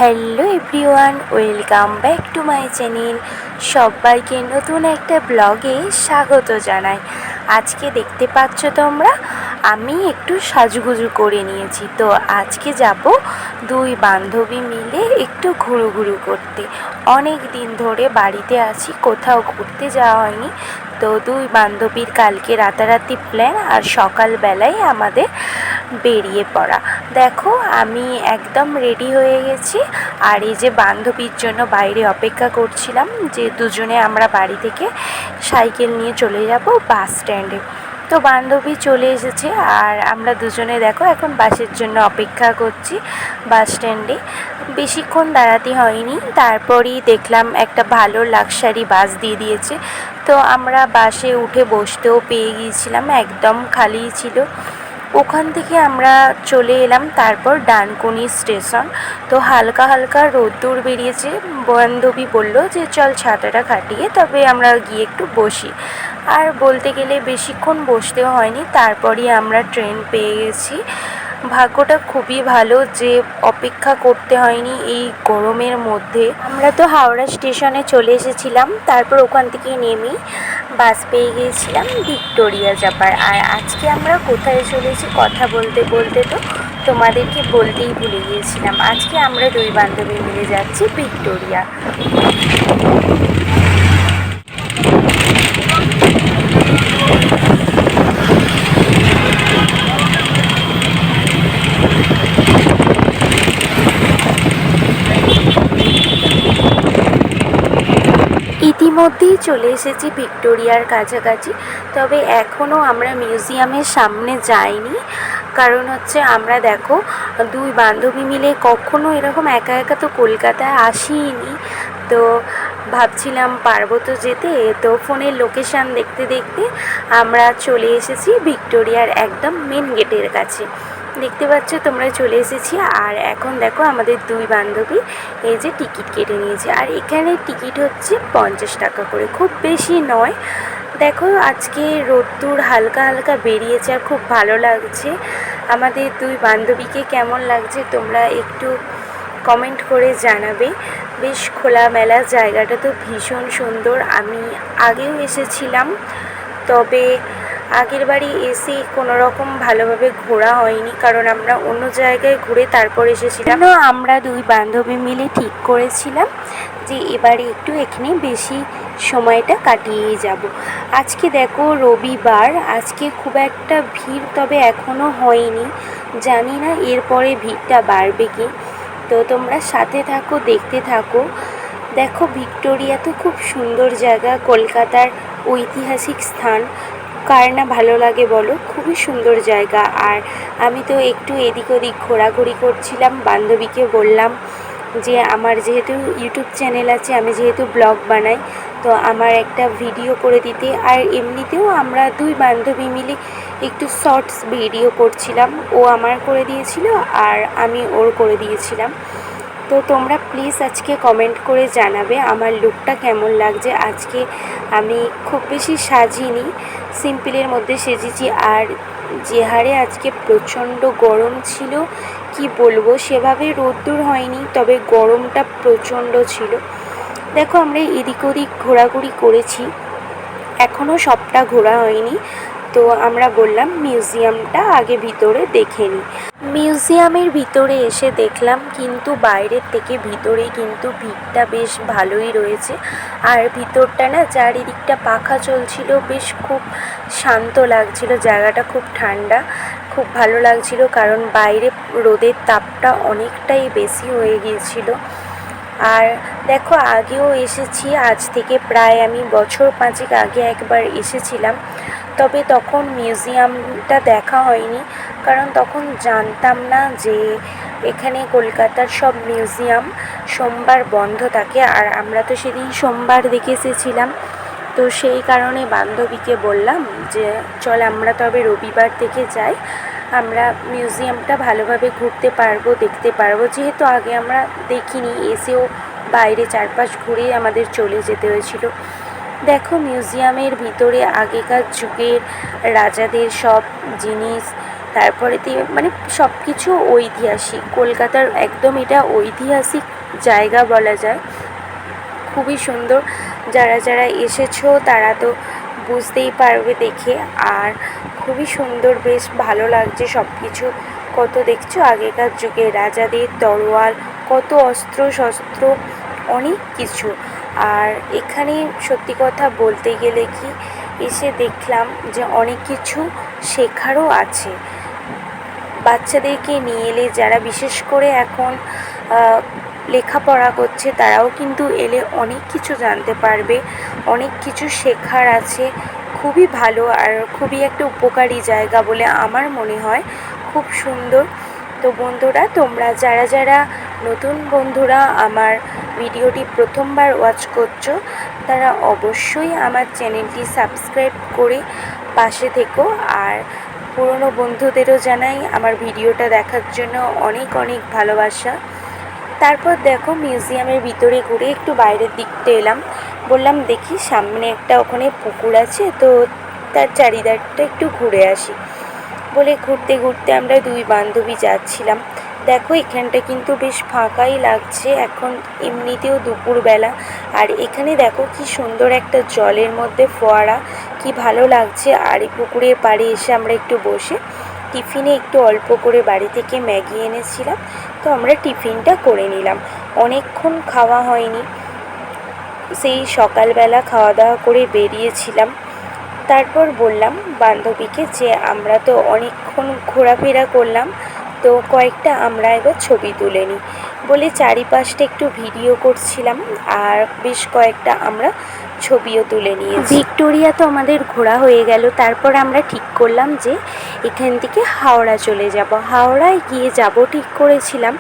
Hello everyone, welcome back to my channel. সবাইকে নতুন একটা ব্লগে স্বাগত জানাই। আজকে দেখতে পাচ্ছ তোমরা, আমি একটু সাজুগুজু করে নিয়েছি। তো আজকে যাব দুই বান্ধবী মিলে একটু ঘুরু করতে। অনেক দিন ধরে বাড়িতে আছি, কোথাও ঘুরতে যাওয়া হয়নি। তো দুই বান্ধবীর কালকে রাতারাতি প্ল্যান, আর সকালবেলায় আমাদের বেরিয়ে পড়া। দেখো আমি একদম রেডি হয়ে গেছি, আর এই যে বান্ধবীর জন্য বাইরে অপেক্ষা করছিলাম যে দুজনে আমরা বাড়ি থেকে সাইকেল নিয়ে চলে যাব বাস স্ট্যান্ডে। তো বান্ধবী চলে এসেছে, আর আমরা দুজনে দেখো এখন বাসের জন্য অপেক্ষা করছি বাস স্ট্যান্ডে। বেশিক্ষণ দাঁড়াতে হয়নি, তারপরেই দেখলাম একটা ভালো লাক্সারি বাস দিয়ে দিয়েছে। তো আমরা বাসে উঠে বসতেও পেয়ে গিয়েছিলাম, একদম খালি ছিল। ওখান থেকে আমরা চলে এলাম তারপর ডানকুনি স্টেশন। তো হালকা হালকা রোদ্দুর বেরিয়েছে, বান্ধবী বলল যে চল ছাতাটা খাটিয়ে তবে আমরা গিয়ে একটু বসি। আর বলতে গেলে বেশিক্ষণ বসতেও হয়নি, তারপরই আমরা ট্রেন পেয়ে গেছি। ভাগ্যটা খুবই ভালো যে অপেক্ষা করতে হয়নি এই গরমের মধ্যে। আমরা তো হাওড়া স্টেশনে চলে এসেছিলাম, তারপর ওখান থেকে নেমেই বাস পেয়ে গিয়েছিলাম ভিক্টোরিয়া যাবার। আর আজকে আমরা কোথায় চলেছি কথা বলতে বলতে তো তোমাদেরকে বলতেই ভুলে গিয়েছিলাম, আজকে আমরা দুই বান্ধবী মিলে যাচ্ছি ভিক্টোরিয়া। ইতিমধ্যেই চলে এসেছি ভিক্টোরিয়ার কাছাকাছি, তবে এখনও আমরা মিউজিয়ামের সামনে যাইনি। কারণ হচ্ছে আমরা দেখো দুই বান্ধবী মিলে কখনো এরকম একা একা তো কলকাতায় আসিনি। তো ভাবছিলাম পারবো তো যেতে, তো ফোনের লোকেশান দেখতে দেখতে আমরা চলে এসেছি ভিক্টোরিয়ার একদম মেন গেটের কাছে। দেখতে পাচ্ছ তোমরা চলে এসেছি। আর এখন দেখো আমাদের দুই বান্ধবী এই যে টিকিট কেটে নিয়েছে, আর এখানে টিকিট হচ্ছে 50 টাকা করে, খুব বেশি নয়। দেখো আজকে রোদ্দুর হালকা হালকা বেরিয়েছে আর খুব ভালো লাগছে। আমাদের দুই বান্ধবীকে কেমন লাগছে তোমরা একটু কমেন্ট করে জানাবে। বেশ খোলামেলা, জায়গাটা তো ভীষণ সুন্দর। আমি আগেও এসেছিলাম, তবে আগের বাড়ি এসে কোনো রকম ভালোভাবে ঘোরা হয়নি, কারণ আমরা অন্য জায়গায় ঘুরে তারপর এসেছিলাম। আমরা দুই বান্ধবী মিলে ঠিক করেছিলাম যে এবারে একটু এখানে বেশি সময়টা কাটিয়ে যাব। আজকে দেখো রবিবার, আজকে খুব একটা ভিড় তবে এখনও হয়নি, জানি না এরপরে ভিড়টা বাড়বে কি। তো তোমরা সাথে থাকো, দেখতে থাকো। দেখো ভিক্টোরিয়া তো খুব সুন্দর জায়গা, কলকাতার ঐতিহাসিক স্থান, কার না ভালো লাগে বলো, খুবই সুন্দর জায়গা। আর আমি তো একটু এদিক ওদিক ঘোরাঘুরি করছিলাম, বান্ধবীকে বললাম যে আমার যেহেতু ইউটিউব চ্যানেল আছে, আমি যেহেতু ব্লগ বানাই, তো আমার একটা ভিডিও করে দিতে। আর এমনিতেও আমরা দুই বান্ধবী মিলে একটু শর্টস ভিডিও করছিলাম, ও আমার করে দিয়েছিল আর আমি ওর করে দিয়েছিলাম। তো তোমরা প্লিজ আজকে কমেন্ট করে জানাবে আমার লুকটা কেমন লাগছে। আজকে আমি খুব বেশি সাজিনি, সিম্পলের মধ্যে সেজেছি। আর যে হারে আজকে প্রচণ্ড গরম ছিল, কি বলবো, সেভাবে রোদ্দুর হয়নি, তবে গরমটা প্রচণ্ড ছিল। দেখো আমরা এদিক ওদিক ঘোরাঘুরি করেছি, এখনও সবটা ঘোরা হয়নি। তো আমরা বললাম মিউজিয়ামটা আগে ভিতরে দেখে নিই। মিউজিয়ামের ভিতরে এসে দেখলাম কিন্তু বাইরের থেকে ভিতরে কিন্তু ভিড়টা বেশ ভালোই রয়েছে। আর ভিতরটা না চারিদিকটা পাখা চলছিল, বেশ খুব শান্ত লাগছিল, জায়গাটা খুব ঠান্ডা, খুব ভালো লাগছিল। কারণ বাইরে রোদের তাপটা অনেকটাই বেশি হয়ে গিয়েছিল। আর দেখো আগেও এসেছি, আজ থেকে প্রায় আমি বছর 5 আগে একবার এসেছিলাম, তবে তখন মিউজিয়ামটা দেখা হয়নি, কারণ তখন জানতাম না যে এখানে কলকাতার সব মিউজিয়াম সোমবার বন্ধ থাকে। আর আমরা তো সেদিন সোমবার দেখে এসেছিলাম, তো সেই কারণে বান্ধবীকে বললাম যে চল আমরা তবে রবিবার থেকে যাই, আমরা মিউজিয়ামটা ভালোভাবে ঘুরতে পারবো, দেখতে পারবো, যেহেতু আগে আমরা দেখিনি, এসেও বাইরে চারপাশ ঘুরে আমাদের চলে যেতে হয়েছিল। দেখো মিউজিয়ামের ভিতরে আগেকার যুগের রাজাদের সব জিনিস, তারপরে মানে সব কিছু ঐতিহাসিক, কলকাতার একদম এটা ঐতিহাসিক জায়গা বলা যায়, খুবই সুন্দর। যারা যারা এসেছো তারা তো বুঝতেই পারবে দেখে, আর খুবই সুন্দর, বেশ ভালো লাগছে সব কিছু। কত দেখছো আগেকার যুগে রাজাদের তরোয়াল, কত অস্ত্র শস্ত্র, অনেক কিছু। আর এখানে সত্যি কথা বলতে গেলে কি, এসে দেখলাম যে অনেক কিছু শেখারও আছে। বাচ্চাদেরকে নিয়ে এলে, যারা বিশেষ করে এখন লেখাপড়া করছে, তারাও কিন্তু এলে অনেক কিছু জানতে পারবে, অনেক কিছু শেখার আছে। খুবই ভালো আর খুবই একটা উপকারী জায়গা বলে আমার মনে হয়, খুব সুন্দর। তো বন্ধুরা, তোমরা যারা যারা নতুন বন্ধুরা আমার ভিডিওটি প্রথমবার ওয়াচ করছো, তারা অবশ্যই আমার চ্যানেলটি সাবস্ক্রাইব করে পাশে থেকো। আর পুরনো বন্ধুদেরও জানাই আমার ভিডিওটা দেখার জন্য অনেক অনেক ভালোবাসা। তারপর দেখো মিউজিয়ামের ভিতরে ঘুরে একটু বাইরের দিকটা এলাম, বললাম দেখি সামনে একটা ওখানে পুকুর আছে, তো তার চারিধারটা একটু ঘুরে আসি বলে ঘুরতে ঘুরতে আমরা দুই বান্ধবী যাচ্ছিলাম। দেখো এখানটা কিন্তু বেশ ফাঁকাই লাগছে, এখন এমনিতেও দুপুরবেলা। আর এখানে দেখো কি সুন্দর একটা জলের মধ্যে ফোয়ারা, কি ভালো লাগছে। আর এই পুকুরের পাড়ে এসে আমরা একটু বসে টিফিনে একটু অল্প করে বাড়ি থেকে ম্যাগি এনেছিলাম, তো আমরা টিফিনটা করে নিলাম। অনেকক্ষণ খাওয়া হয়নি, সেই সকালবেলা খাওয়া দাওয়া করে বেরিয়েছিলাম। তারপর বললাম বান্ধবীকে যে আমরা তো অনেকক্ষণ ঘোরাফেরা করলাম, তো কয়েকটা আমরা এবার ছবি তুলে নিই বলে চারিপাশটা একটু ভিডিও করছিলাম, আর বেশ কয়েকটা আমরা ছবিও তুলে নিয়েছি। ভিক্টোরিয়া তো আমাদের ঘোরা হয়ে গেল। তারপর আমরা ঠিক করলাম যে এখান থেকে হাওড়া চলে যাব। হাওড়ায় গিয়ে যাব ঠিক করেছিলাম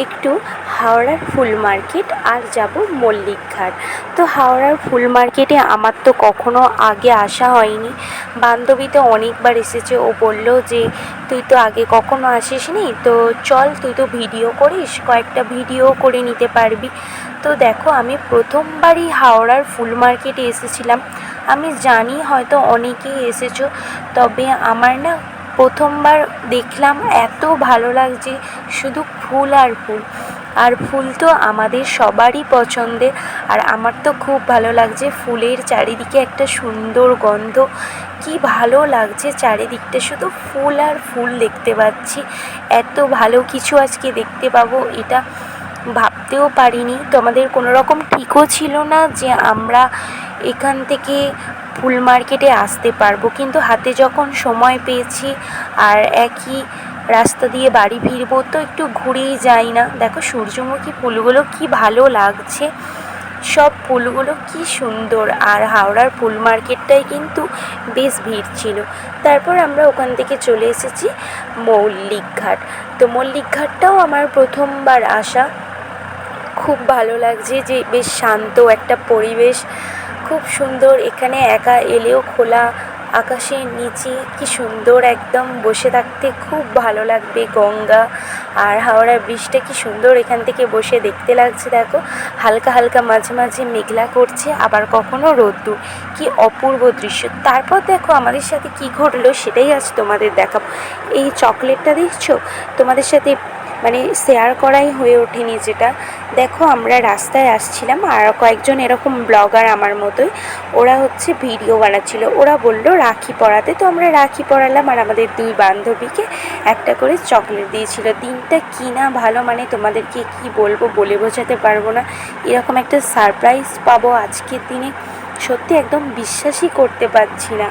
একটু হাওড়ার ফুল মার্কেট, আর যাব মল্লিক ঘাট। তো হাওড়ার ফুল মার্কেটে আমার তো কখনো আগে আসা হয়নি, বান্ধবী তো অনেকবার এসেছে। ও বলল যে তুই তো আগে কখনো আসিসনি, তো চল তুই তো ভিডিও করিস, কয়েকটা ভিডিও করে নিতে পারবি। তো দেখো আমি প্রথমবারই হাওড়ার ফুল মার্কেটে এসেছিলাম। আমি জানি হয়তো অনেকেই এসেছো, তবে আমার না প্রথমবার দেখলাম, এত ভালো লাগছে, শুধু ফুল আর ফুল। আর ফুল তো আমাদের সবারই পছন্দের, আর আমার তো খুব ভালো লাগছে। ফুলের চারিদিকে একটা সুন্দর গন্ধ, কি ভালো লাগছে চারিদিকটা, শুধু ফুল আর ফুল দেখতে পাচ্ছি। এত ভালো কিছু আজকে দেখতে পাবো এটা ভাবতেও পারিনি। তো আমাদের কোনো রকম ঠিকও ছিল না যে আমরা এখান থেকে ফুল মার্কেটে আসতে পারবো, কিন্তু হাতে যখন সময় পেয়েছি আর একই রাস্তা দিয়ে বাড়ি ফিরবো, তো একটু ঘুরেই যাই না। দেখো সূর্যমুখী ফুলগুলো কি ভালো লাগছে, সব ফুলগুলো কি সুন্দর। আর হাওড়ার ফুল মার্কেটটাই কিন্তু বেশ ভিড় ছিল। তারপর আমরা ওখান থেকে চলে এসেছি মল্লিক ঘাট। তো মল্লিক ঘাটটাও আমার প্রথমবার আসা, খুব ভালো লাগছে, যে বেশ শান্ত একটা পরিবেশ, খুব সুন্দর। এখানে একা এলেও খোলা আকাশের নিচে কি সুন্দর একদম বসে থাকতে খুব ভালো লাগবে। গঙ্গা আর হাওড়ার ব্রিজটা কি সুন্দর এখান থেকে বসে দেখতে লাগছে। দেখো হালকা হালকা মাঝে মাঝে মেঘলা করছে, আবার কখনো রোদ্দুর, কি অপূর্ব দৃশ্য। তারপর দেখো আমাদের সাথে কি ঘটলো সেটাই আজ তোমাদের দেখাবো। এই চকলেটটা দেখছো, তোমাদের সাথে মানে শেয়ার করাই হয়ে ওঠেনি যেটা। দেখো আমরা রাস্তায় আসছিলাম, আর কয়েকজন এরকম ব্লগার আমার মতোই, ওরা হচ্ছে ভিডিও বানাচ্ছিল। ওরা বললো রাখি পরাতে, তো আমরা রাখি পরালাম, আর আমাদের দুই বান্ধবীকে একটা করে চকলেট দিয়েছিল। দিনটা কি না ভালো, মানে তোমাদেরকে কি বলবো, বলে বোঝাতে পারবো না। এরকম একটা সারপ্রাইজ পাবো আজকের দিনে, সত্যি একদম বিশ্বাসই করতে পারছি না।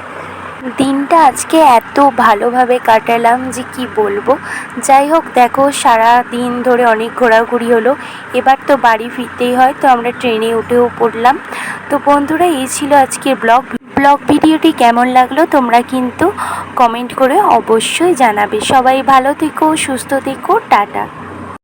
দিনটা আজকে এত ভালোভাবে কাটালাম যে কি বলবো। যাই হোক, দেখো সারা দিন ধরে অনেক ঘোরাঘুরি হলো, এবার তো বাড়ি ফিরতেই হয়, তো আমরা ট্রেনে উঠেও পড়লাম। তো বন্ধুরা, এই ছিল আজকের ব্লগ ভিডিওটি কেমন লাগলো তোমরা কিন্তু কমেন্ট করে অবশ্যই জানাবে। সবাই ভালো থেকো, সুস্থ থেকো, টাটা।